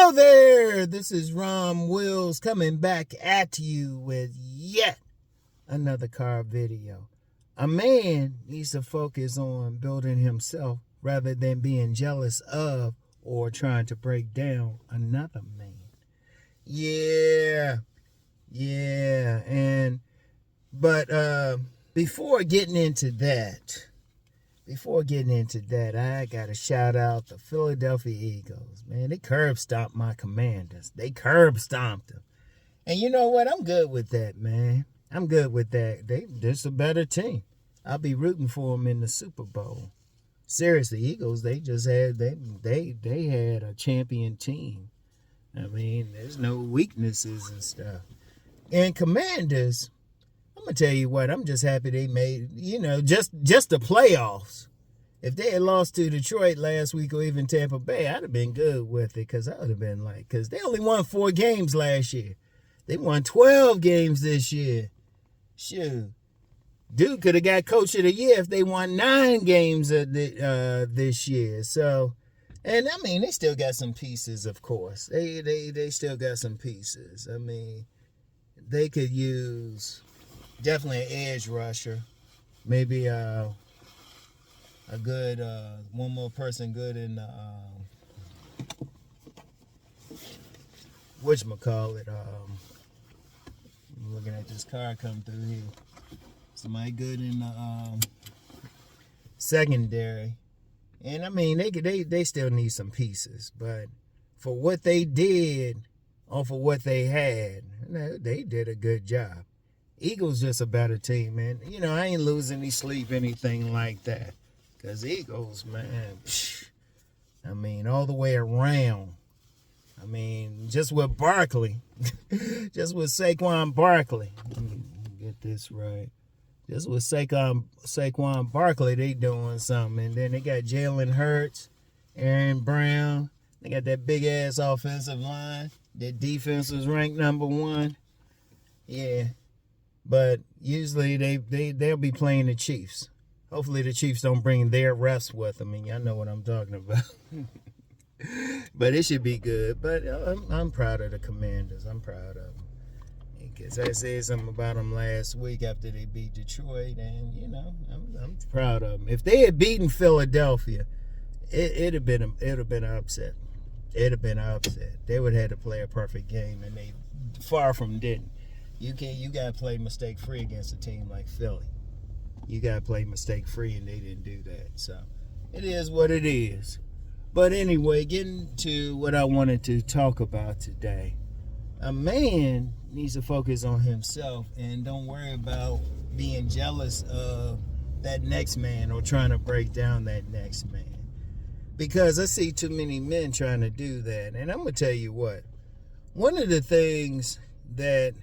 Hello there, this is Rom Wills coming back at you with yet another car video. A man needs to focus on building himself rather than being jealous of or trying to break down another man. But before getting into that, I got to shout out the Philadelphia Eagles. Man, they curb stomped my Commanders. They curb stomped them. And you know what? I'm good with that, man. I'm good with that. They're just a better team. I'll be rooting for them in the Super Bowl. Seriously, Eagles, they had a champion team. I mean, there's no weaknesses and stuff. And Commanders, I'm going to tell you what, I'm just happy they made, just the playoffs. If they had lost to Detroit last week or even Tampa Bay, I'd have been good with it because I would have been because they only won 4 games last year. They won 12 games this year. Shoot. Dude could have got Coach of the Year if they won 9 games this year. So, and I mean, they still got some pieces, of course. They still got some pieces. I mean, they could use definitely an edge rusher. Maybe a good, one more person good in the, whatchamacallit, I'm looking at this car come through here. Somebody good in the secondary. And I mean, they still need some pieces. But for what they did or for what they had, they did a good job. Eagles just a better team, man. I ain't losing any sleep, anything like that. Because Eagles, man, I mean, all the way around. I mean, just with Barkley. Just with Saquon Barkley. Let me get this right. Just with Saquon Barkley, they doing something. And then they got Jalen Hurts, Aaron Brown. They got that big-ass offensive line. Their defense was ranked number 1. Yeah. But usually they'll be playing the Chiefs. Hopefully the Chiefs don't bring their refs with them. And y'all know what I'm talking about. But it should be good. But I'm proud of the Commanders. I'm proud of them. Because I said something about them last week after they beat Detroit. And, I'm proud of them. If they had beaten Philadelphia, it'd have been an upset. It'd have been an upset. They would have had to play a perfect game. And they far from didn't. You got to play mistake-free against a team like Philly. You got to play mistake-free, and they didn't do that. So, it is what it is. But anyway, getting to what I wanted to talk about today. A man needs to focus on himself and don't worry about being jealous of that next man or trying to break down that next man. Because I see too many men trying to do that. And I'm going to tell you what. One of the things that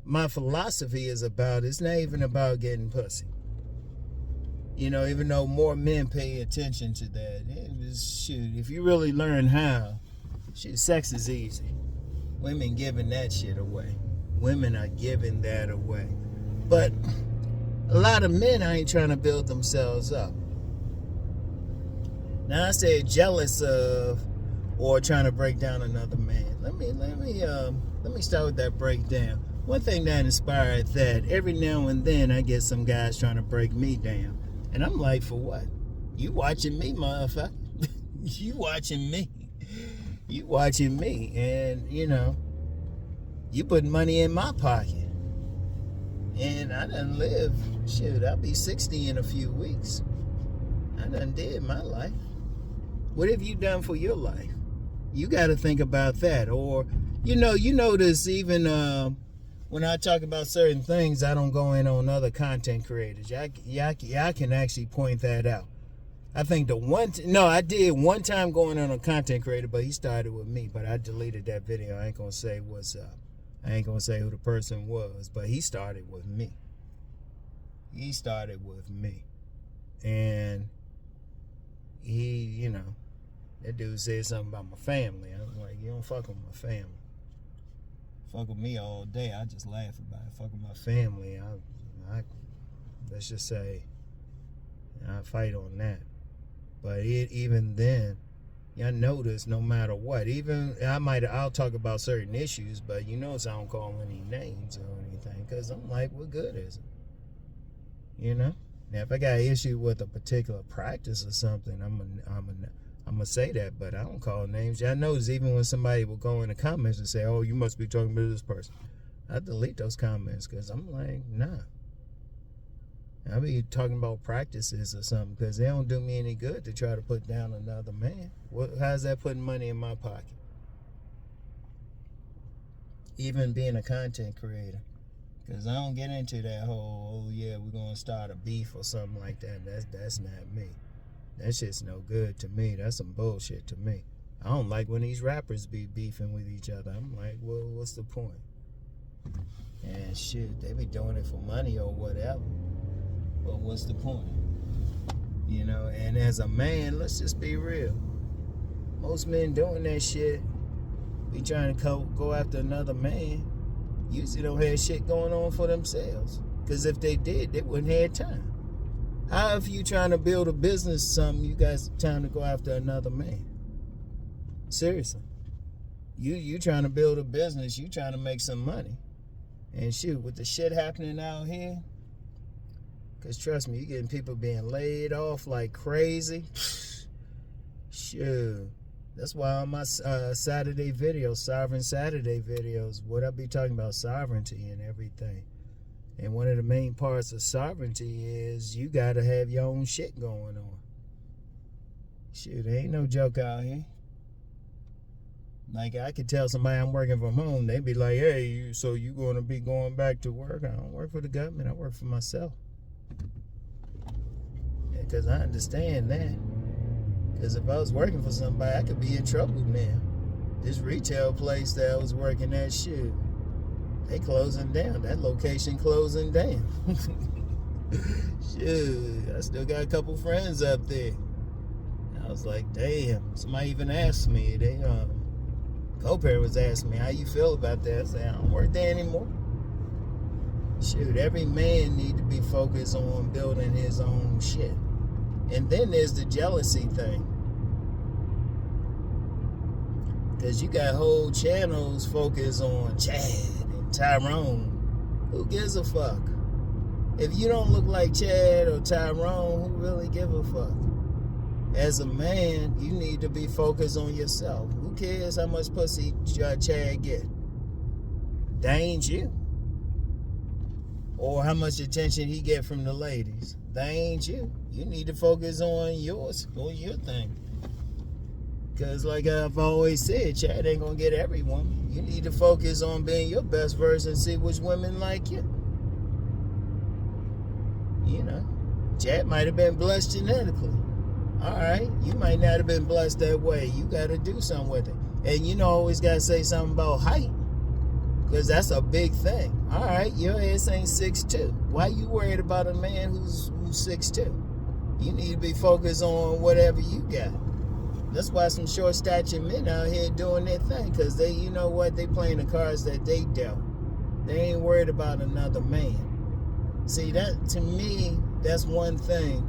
my philosophy is about, it's not even about getting pussy. Even though more men pay attention to that. Shoot, if you really learn how, sex is easy. Women giving that shit away. Women are giving that away. But a lot of men ain't trying to build themselves up. Now I say jealous of or trying to break down another man. Let me start with that breakdown. One thing that inspired that, every now and then I get some guys trying to break me down. And I'm like, for what? You watching me, motherfucker. You watching me. You watching me. And, you putting money in my pocket. And I done live, I'll be 60 in a few weeks. I done did my life. What have you done for your life? You got to think about that. Or, you notice even when I talk about certain things, I don't go in on other content creators. Y'all can actually point that out. I think I did one time going on a content creator, but he started with me. But I deleted that video. I ain't going to say what's up. I ain't going to say who the person was, but he started with me. And he, that dude said something about my family. I was like, you don't fuck with my family. Fuck with me all day. I just laugh about it. Fuck with my family. I let's just say I fight on that. But even then, Y'all know this no matter what. Even I'll talk about certain issues, but you notice I don't call any names or anything, because I'm like, what good is it? You know? Now, if I got an issue with a particular practice or something, I'm gonna say that, but I don't call names. Y'all notice even when somebody will go in the comments and say, oh, you must be talking about this person, I delete those comments, because I'm like, nah. I be talking about practices or something, because they don't do me any good to try to put down another man. How's that putting money in my pocket? Even being a content creator. Because I don't get into that whole, oh yeah, we're going to start a beef or something like that. That's not me. That shit's no good to me. That's some bullshit to me. I don't like when these rappers be beefing with each other. I'm like, well, what's the point? And shit, they be doing it for money or whatever. But what's the point? You know, and as a man, let's just be real. Most men doing that shit, be trying to go after another man, usually don't have shit going on for themselves. Because if they did, they wouldn't have time. How if you trying to build a business or something, you guys time to go after another man? Seriously. You trying to build a business, you trying to make some money. And shoot, with the shit happening out here, because trust me, you getting people being laid off like crazy. Shoot. That's why on my Saturday videos, Sovereign Saturday videos, what I be talking about sovereignty and everything. And one of the main parts of sovereignty is you got to have your own shit going on. Shoot, there ain't no joke out here. Like, I could tell somebody I'm working from home, they be like, hey, so you going to be going back to work? I don't work for the government, I work for myself. Because I understand that. Because if I was working for somebody, I could be in trouble now. This retail place that I was working at, shit, they closing down. That location closing down. Shit, I still got a couple friends up there. I was like, damn. Somebody even asked me. Co-parent was asking me, how you feel about that? I said, I don't work there anymore. Shoot, every man need to be focused on building his own shit. And then there's the jealousy thing. Because you got whole channels focused on Chad and Tyrone. Who gives a fuck? If you don't look like Chad or Tyrone, who really give a fuck? As a man, you need to be focused on yourself. Who cares how much pussy Chad get? That ain't you. Or how much attention he get from the ladies. That ain't you. You need to focus on yours, on your thing. Because like I've always said, Chad ain't going to get every woman. You need to focus on being your best version and see which women like you. You know, Chad might have been blessed genetically. All right, you might not have been blessed that way. You got to do something with it. And you know, always got to say something about height. Because that's a big thing. All right, your ass ain't 6'2". Why you worried about a man who's 6'2"? You need to be focused on whatever you got. That's why some short stature men out here doing their thing. Because they, you know what, they playing the cards that they dealt. They ain't worried about another man. See, that to me, that's one thing.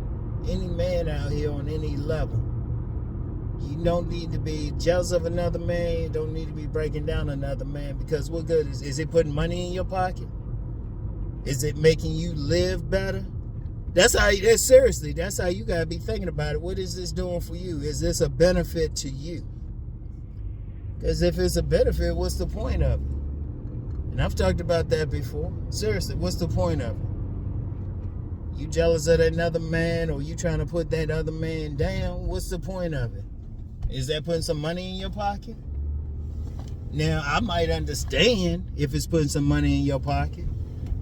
Any man out here on any level, you don't need to be jealous of another man. You don't need to be breaking down another man, because what good is it putting money in your pocket? Is it making you live better? That's how you gotta be thinking about it. What is this doing for you? Is this a benefit to you? Because if it's a benefit, what's the point of it? And I've talked about that before. Seriously, what's the point of it? You jealous of another man, or you trying to put that other man down? What's the point of it? Is that putting some money in your pocket? Now, I might understand if it's putting some money in your pocket,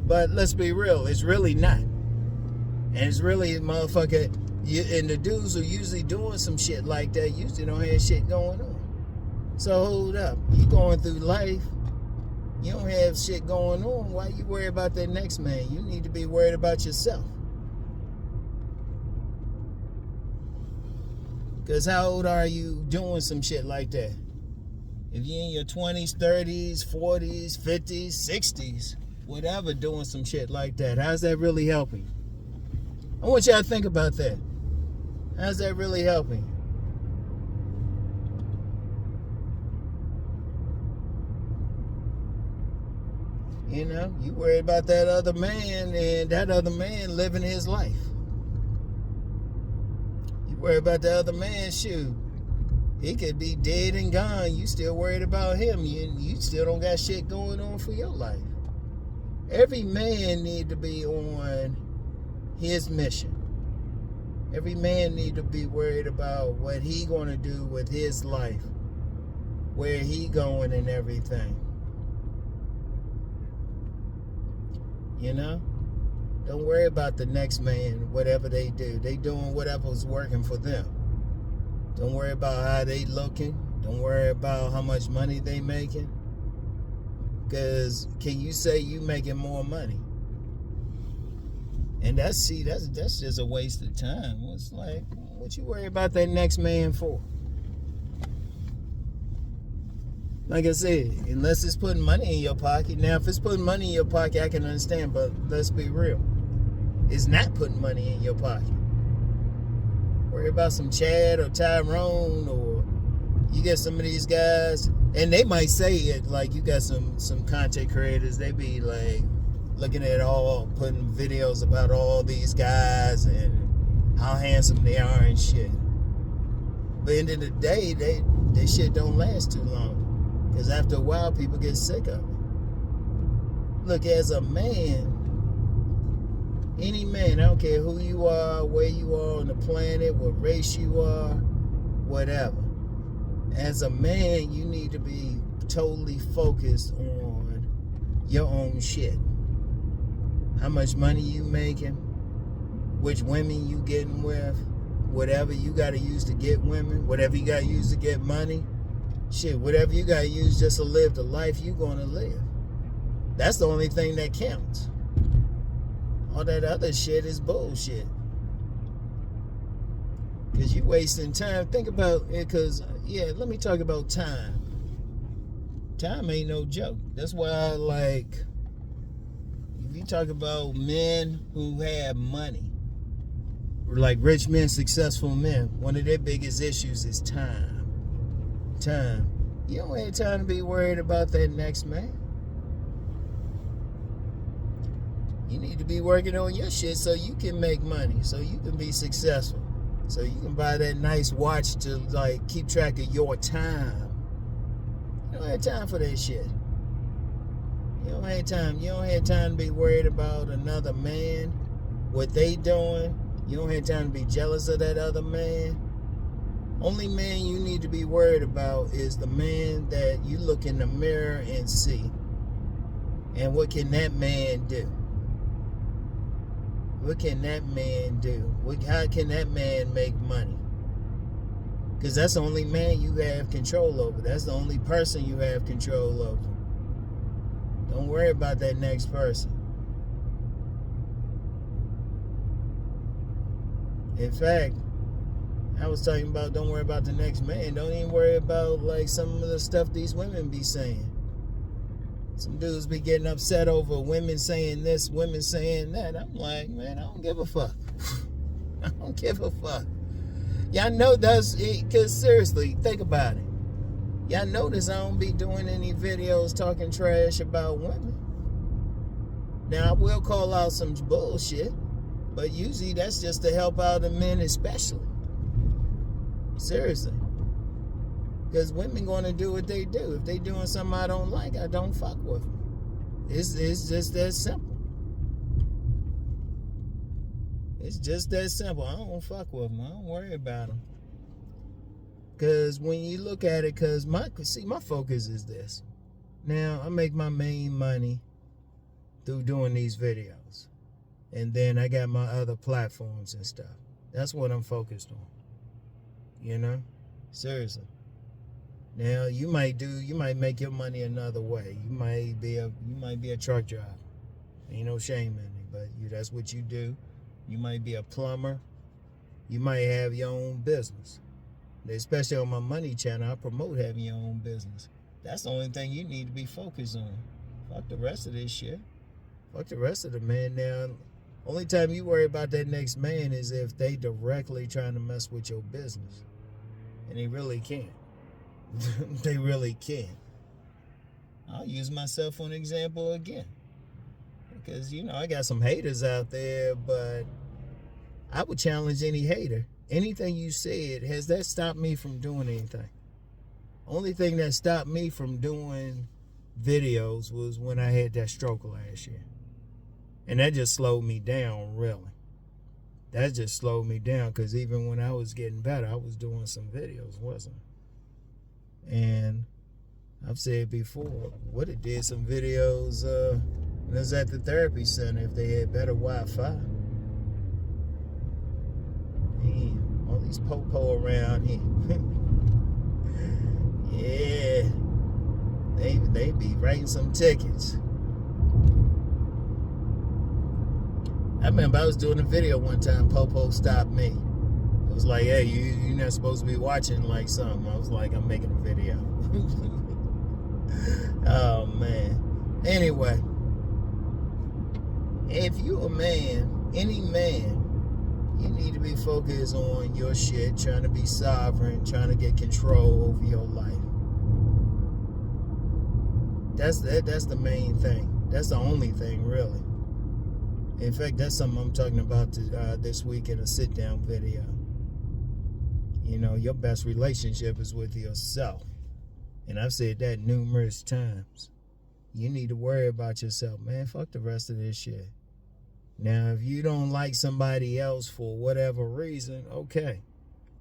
but let's be real, it's really not. And it's really, motherfucker, and the dudes who usually doing some shit like that usually don't have shit going on. So hold up, you going through life, you don't have shit going on, why you worry about that next man? You need to be worried about yourself. Because how old are you doing some shit like that? If you're in your 20s, 30s, 40s, 50s, 60s, whatever, doing some shit like that, how's that really helping? I want y'all to think about that. How's that really helping? You know, you worry about that other man and that other man living his life. You worry about the other man, shoot. He could be dead and gone. You still worried about him. You still don't got shit going on for your life. Every man need to be on his mission. Every man need to be worried about what he gonna do with his life, where he going and everything. You know? Don't worry about the next man, whatever they do. They doing whatever's working for them. Don't worry about how they looking. Don't worry about how much money they making. Because can you say you making more money? And that's just a waste of time. It's like, what you worry about that next man for? Like I said, unless it's putting money in your pocket. Now, if it's putting money in your pocket, I can understand, but let's be real. It's not putting money in your pocket. Worry about some Chad or Tyrone, or you get some of these guys, and they might say it like you got some content creators, they be like looking at putting videos about all these guys and how handsome they are and shit. But at the end of the day, they shit don't last too long. Because after a while, people get sick of it. Look, as a man, any man, I don't care who you are, where you are on the planet, what race you are, whatever. As a man, you need to be totally focused on your own shit. How much money you making, which women you getting with, whatever you got to use to get women, whatever you got to use to get money. Shit, whatever you gotta use just to live the life you gonna live. That's the only thing that counts. All that other shit is bullshit. Because you wasting time. Think about it, because, let me talk about time. Time ain't no joke. That's why, like, if you talk about men who have money, like rich men, successful men, one of their biggest issues is time. Time. You don't have time to be worried about that next man. You need to be working on your shit so you can make money, so you can be successful, so you can buy that nice watch to like keep track of your time. You don't have time for that shit. You don't have time. You don't have time to be worried about another man, what they doing. You don't have time to be jealous of that other man. Only man you need to be worried about is the man that you look in the mirror and see. And what can that man do? What can that man do? How can that man make money? Because that's the only man you have control over. That's the only person you have control over. Don't worry about that next person. In fact, I was talking about don't worry about the next man. Don't even worry about like some of the stuff these women be saying. Some dudes be getting upset over women saying this, women saying that. I'm like, man, I don't give a fuck. I don't give a fuck. Y'all know that's it, because seriously, think about it. Y'all notice I don't be doing any videos talking trash about women. Now, I will call out some bullshit, but usually that's just to help out the men especially. Seriously. Because women going to do what they do. If they doing something I don't like, I don't fuck with them. It's just that simple. It's just that simple. I don't fuck with them. I don't worry about them. Because when you look at it, because my focus is this. Now, I make my main money through doing these videos. And then I got my other platforms and stuff. That's what I'm focused on. You know? Seriously. Now you might make your money another way. You might be a truck driver. Ain't no shame in it, but that's what you do. You might be a plumber. You might have your own business. Especially on my money channel, I promote having your own business. That's the only thing you need to be focused on. Fuck the rest of this shit. Fuck the rest of the man. Now, only time you worry about that next man is if they directly trying to mess with your business. And they really can't. They really can't. I'll use myself for an example again. because, I got some haters out there, but I would challenge any hater. Anything you said, has that stopped me from doing anything? Only thing that stopped me from doing videos was when I had that stroke last year. And that just slowed me down, really. That just slowed me down, because even when I was getting better, I was doing some videos, wasn't I? And I've said before, would have did some videos when I was at the therapy center if they had better Wi-Fi. Man, all these po-po around here. Yeah. They be writing some tickets. I remember I was doing a video one time, Popo stopped me. It was like, hey, you're not supposed to be watching like something. I was like, I'm making a video. Oh, man. Anyway, if you a man, any man, you need to be focused on your shit, trying to be sovereign, trying to get control over your life. That's the main thing. That's the only thing, really. In fact, that's something I'm talking about this week in a sit-down video. Your best relationship is with yourself. And I've said that numerous times. You need to worry about yourself, man. Fuck the rest of this shit. Now, if you don't like somebody else for whatever reason, okay.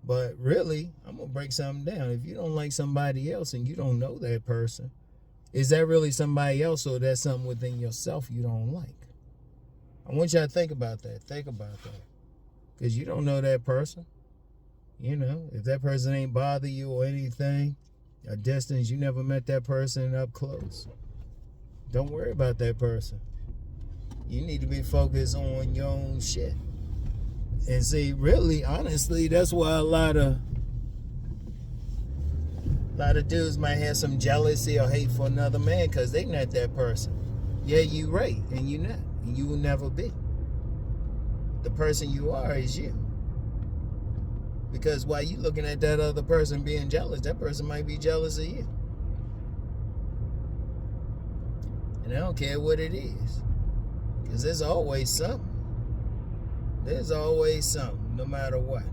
But really, I'm going to break something down. If you don't like somebody else and you don't know that person, is that really somebody else, or that's something within yourself you don't like? I want y'all to think about that. Think about that. Because you don't know that person. If that person ain't bother you or anything, a distance, you never met that person up close, don't worry about that person. You need to be focused on your own shit. And see, really, honestly, that's why a lot of dudes might have some jealousy or hate for another man, because they not that person. Yeah, you right, and you not. And you will never be. The person you are is you. Because while you looking at that other person being jealous, that person might be jealous of you. And I don't care what it is. Because there's always something. There's always something, no matter what.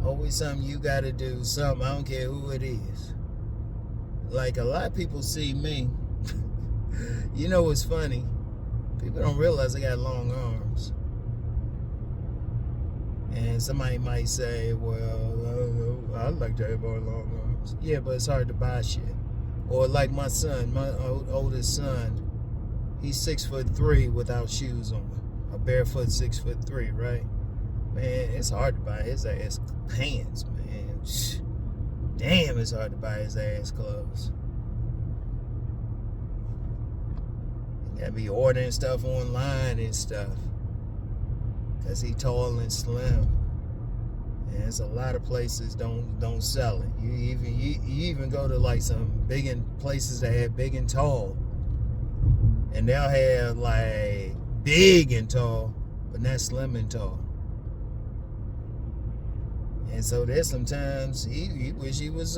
Always something you got to do, something. I don't care who it is. Like, a lot of people see me. What's funny? People don't realize I got long arms. And somebody might say, well, I'd like to have more long arms. Yeah, but it's hard to buy shit. Or like my son, my oldest son, he's 6'3" without shoes on. A barefoot 6'3", right? Man, it's hard to buy his ass pants, man. Damn, it's hard to buy his ass clothes. You gotta be ordering stuff online and stuff. Because he tall and slim. And there's a lot of places don't sell it. You even go to like some places that have big and tall. And they'll have like big and tall, but not slim and tall. And so there's sometimes he wish he was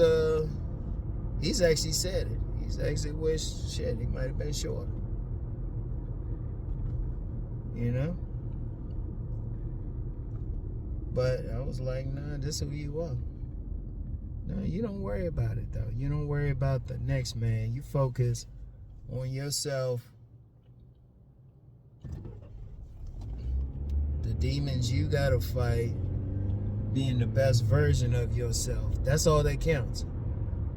he's actually said it. He's actually wished he might have been shorter. But I was like, nah, this is who you are. No, you don't worry about it though. You don't worry about the next man. You focus on yourself. The demons you gotta fight, being the best version of yourself. That's all that counts.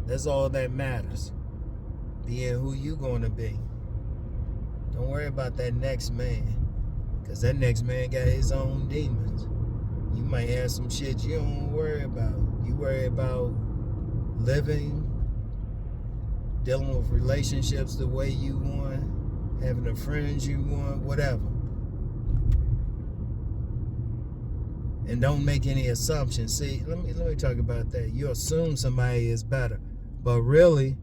That's all that matters. Being who you gonna be. Don't worry about that next man. Because that next man got his own demons. You might have some shit you don't worry about. You worry about living, dealing with relationships the way you want, having the friends you want, whatever. And don't make any assumptions. See, let me talk about that. You assume somebody is better. But really,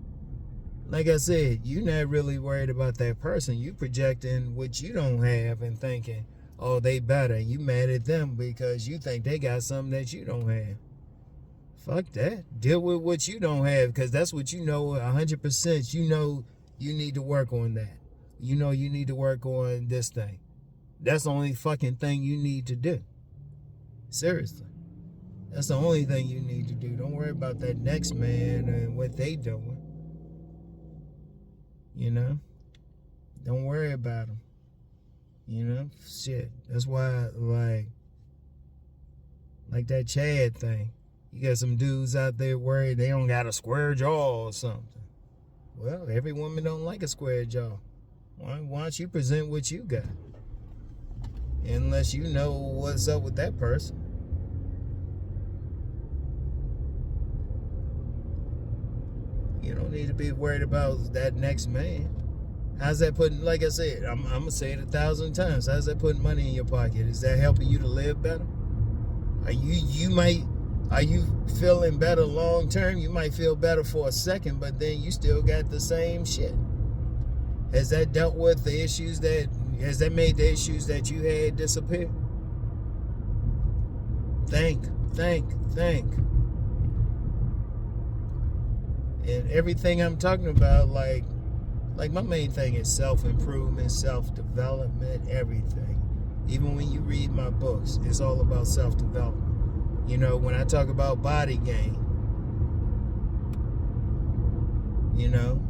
like I said, you're not really worried about that person. You projecting what you don't have and thinking, oh, they better. You mad at them because you think they got something that you don't have. Fuck that. Deal with what you don't have, because that's what you know 100%. You know you need to work on that. you know you need to work on this thing. That's the only fucking thing you need to do. Seriously. That's the only thing you need to do. Don't worry about that next man and what they doing. You know? Don't worry about them. You know? Shit. That's why, like that Chad thing. You got some dudes out there worried they don't got a square jaw or something. Well, every woman don't like a square jaw. Why don't you present what you got? Unless you know what's up with that person. You don't need to be worried about that next man. How's that putting, like I said, I'm going to say it 1,000 times. How's that putting money in your pocket? Is that helping you to live better? Are you feeling better long term? You might feel better for a second, but then you still got the same shit. Has that dealt with the issues has that made the issues that you had disappear? Think. And everything I'm talking about, like my main thing is self-improvement, self-development, everything. Even when you read my books, it's all about self-development. You know, when I talk about body gain, you know,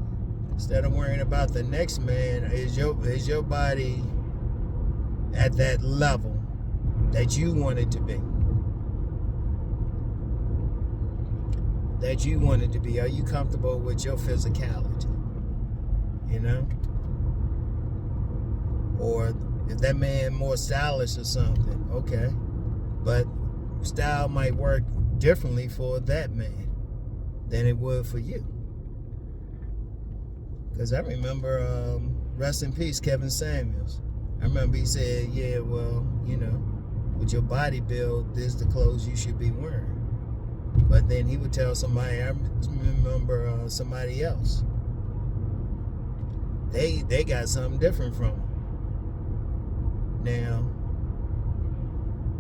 instead of worrying about the next man, is your body at that level that you want it to be? That you want it to be? Are you comfortable with your physicality? You know? Or if that man more stylish or something, okay. But style might work differently for that man than it would for you. Because I remember, rest in peace, Kevin Samuels. I remember he said, yeah, well, you know, with your body build, this is the clothes you should be wearing. But then he would tell somebody, I remember somebody else, they got something different from him. Now,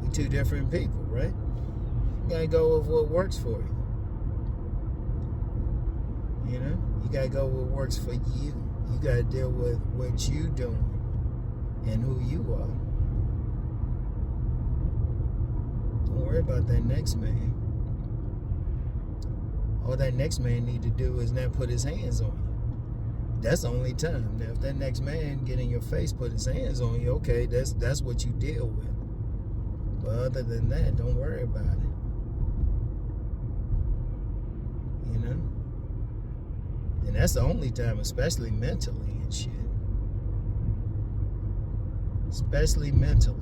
we two different people, right? You gotta go with what works for you. You know? You gotta go with what works for you. You gotta deal with what you doing and who you are. Don't worry about that next man. All that next man need to do is not put his hands on you. That's the only time. Now, if that next man get in your face, put his hands on you, okay, that's what you deal with. But other than that, don't worry about it. You know? And that's the only time, especially mentally and shit. Especially mentally.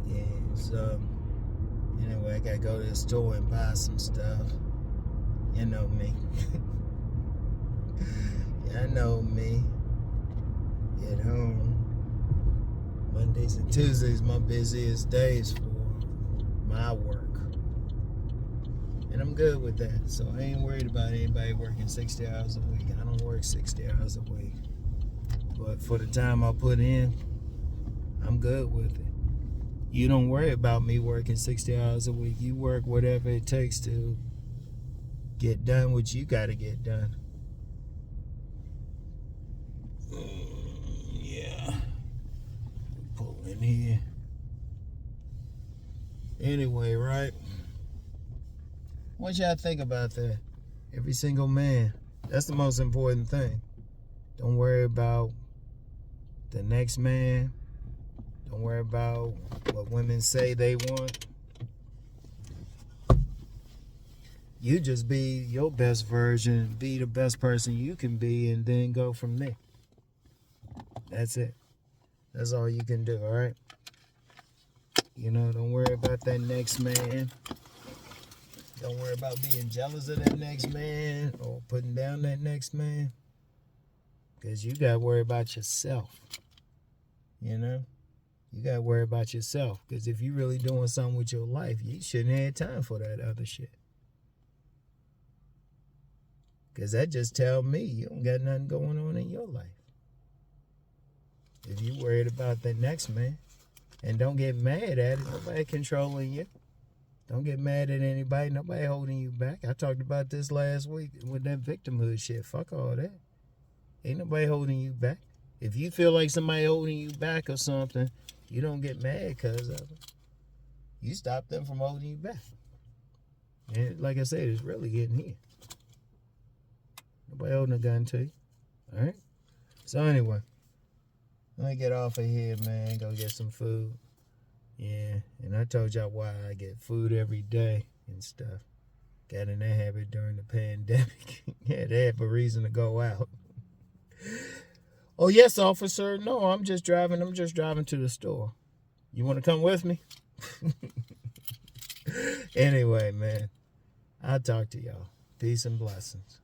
Yeah, so anyway, I gotta go to the store and buy some stuff. You know me. I know me. Get home. Mondays and Tuesdays my busiest days for my work. And I'm good with that. So I ain't worried about anybody working 60 hours a week. I don't work 60 hours a week. But for the time I put in, I'm good with it. You don't worry about me working 60 hours a week. You work whatever it takes to get done what you gotta get done. Yeah. Pull in here. Anyway, right? What y'all think about that? Every single man. That's the most important thing. Don't worry about the next man. Don't worry about what women say they want. You just be your best version, be the best person you can be, and then go from there. That's it. That's all you can do, all right? You know, don't worry about that next man. Don't worry about being jealous of that next man or putting down that next man. Because you got to worry about yourself. You know? You got to worry about yourself. Because if you're really doing something with your life, you shouldn't have time for that other shit. Because that just tell me you don't got nothing going on in your life. If you worried about that next man. And don't get mad at it. Nobody controlling you. Don't get mad at anybody. Nobody holding you back. I talked about this last week with that victimhood shit. Fuck all that. Ain't nobody holding you back. If you feel like somebody holding you back or something, you don't get mad because of it. You stop them from holding you back. And like I said, it's really getting here. Nobody holding a gun to you. All right? So anyway, let me get off of here, man. Go get some food. Yeah, and I told y'all why I get food every day and stuff. Got in that habit during the pandemic. Yeah, they have a reason to go out. Oh, yes, officer. No, I'm just driving to the store. You want to come with me? Anyway, man, I'll talk to y'all. Peace and blessings.